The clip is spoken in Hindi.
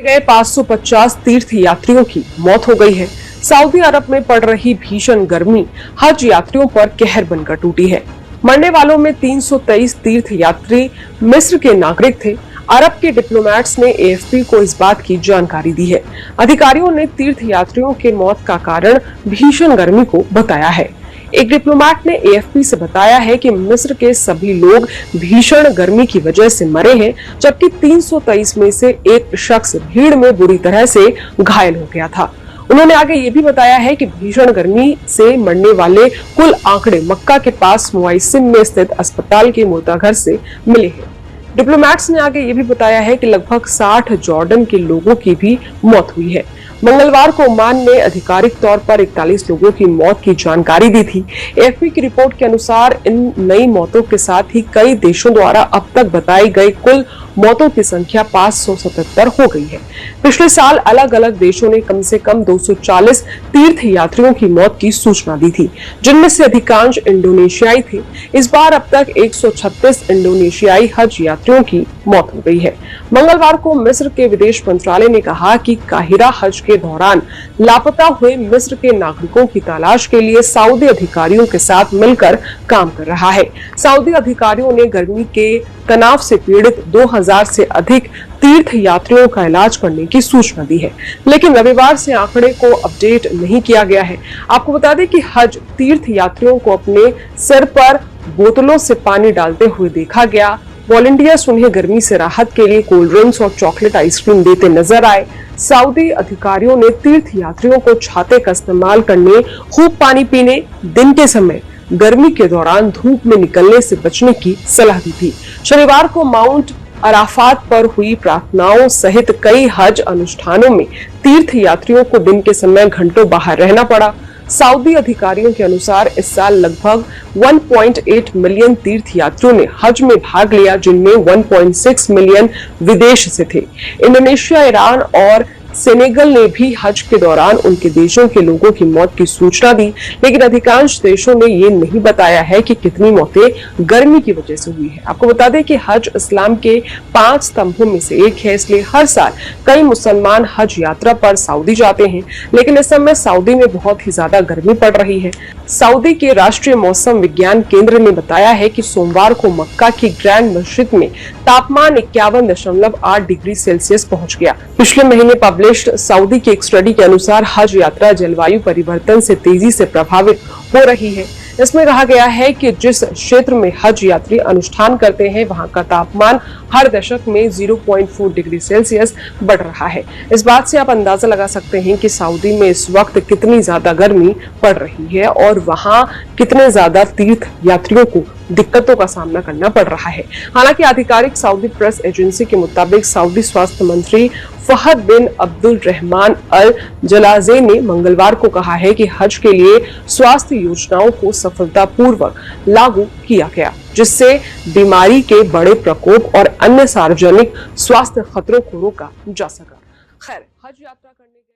गए 550 तीर्थ यात्रियों की मौत हो गई है। सऊदी अरब में पड़ रही भीषण गर्मी हज यात्रियों पर कहर बनकर टूटी है। मरने वालों में 323 तीर्थ यात्री मिस्र के नागरिक थे। अरब के डिप्लोमेट्स ने एएफपी को इस बात की जानकारी दी है। अधिकारियों ने तीर्थ यात्रियों के मौत का कारण भीषण गर्मी को बताया है। एक डिप्लोमेट ने एएफपी से बताया है कि मिस्र के सभी लोग भीषण गर्मी की वजह से मरे हैं, जबकि 323 में से एक शख्स भीड़ में बुरी तरह से घायल हो गया था। उन्होंने आगे ये भी बताया है कि भीषण गर्मी से मरने वाले कुल आंकड़े मक्का के पास मुआइसिम में स्थित अस्पताल के मुर्दाघर से मिले हैं। डिप्लोमेट्स ने आगे ये भी बताया है कि लगभग 60 जॉर्डन के लोगों की भी मौत हुई है। मंगलवार को ओमान ने आधिकारिक तौर पर 41 लोगों की मौत की जानकारी दी थी। एएफपी की रिपोर्ट के अनुसार इन नई मौतों के साथ ही कई देशों द्वारा अब तक बताई गई कुल मौतों की संख्या 577 हो गई है। पिछले साल अलग अलग देशों ने कम से कम 240 तीर्थ यात्रियों की मौत की सूचना दी थी, जिनमें से अधिकांश इंडोनेशियाई थे। इस बार अब तक 136 इंडोनेशियाई हज यात्रियों की मौत हो गई है। मंगलवार को मिस्र के विदेश मंत्रालय ने कहा कि काहिरा हज के दौरान लापता हुए मिस्र के नागरिकों की तलाश के लिए सऊदी अधिकारियों के साथ मिलकर काम कर रहा है। सऊदी अधिकारियों ने गर्मी के तनाव से पीड़ित 2000 से अधिक तीर्थ यात्रियों का इलाज करने की सूचना दी है, लेकिन रविवार से आंकड़े को अपडेट नहीं किया गया है। आपको बता दें कि हज तीर्थ यात्रियों को अपने सिर पर बोतलों से पानी डालते हुए देखा गया। वॉलंटियर्स उन्हें गर्मी से राहत के लिए कोल्ड ड्रिंक्स और चॉकलेट आइसक्रीम देते नजर आए। सऊदी अधिकारियों ने तीर्थ यात्रियों को छाते का इस्तेमाल करने, खूब पानी पीने, दिन के समय गर्मी के दौरान धूप में निकलने से बचने की सलाह दी थी। शनिवार को माउंट अराफात पर हुई प्रार्थनाओं सहित कई हज अनुष्ठानों में तीर्थ यात्रियों को दिन के समय घंटों बाहर रहना पड़ा। सऊदी अधिकारियों के अनुसार इस साल लगभग 1.8 मिलियन तीर्थ यात्रियों ने हज में भाग लिया, जिनमें 1.6 मिलियन विदेश से थे। इंडोनेशिया, ईरान और सेनेगल ने भी हज के दौरान उनके देशों के लोगों की मौत की सूचना दी, लेकिन अधिकांश देशों ने ये नहीं बताया है कि कितनी मौतें गर्मी की वजह से हुई है। आपको बता दें कि हज इस्लाम के 5 स्तंभों में से एक है, इसलिए हर साल कई मुसलमान हज यात्रा पर सऊदी जाते हैं, लेकिन इस समय सऊदी में बहुत ही ज्यादा गर्मी पड़ रही है। सऊदी के राष्ट्रीय मौसम विज्ञान केंद्र ने बताया है कि सोमवार को मक्का की ग्रैंड मस्जिद में तापमान 51.8 डिग्री सेल्सियस पहुंच गया। पिछले महीने पब्लिश्ड सऊदी की एक स्टडी के अनुसार हज यात्रा जलवायु परिवर्तन से तेजी से प्रभावित हो रही है। इसमें कहा गया है कि जिस क्षेत्र में हज यात्री अनुष्ठान करते हैं, वहां का तापमान हर दशक में 0.4 डिग्री सेल्सियस बढ़ रहा है। इस बात से आप अंदाजा लगा सकते हैं कि सऊदी में इस वक्त कितनी ज्यादा गर्मी पड़ रही है और वहां कितने ज्यादा तीर्थ यात्रियों को दिक्कतों का सामना करना पड़ रहा है। हालांकि आधिकारिक सऊदी प्रेस एजेंसी के मुताबिक सऊदी स्वास्थ्य मंत्री फहद बिन अब्दुल रहमान अल जलाजे ने मंगलवार को कहा है कि हज के लिए स्वास्थ्य योजनाओं को सफलतापूर्वक लागू किया गया, जिससे बीमारी के बड़े प्रकोप और अन्य सार्वजनिक स्वास्थ्य खतरों को रोका जा सका। खैर, हज यात्रा करने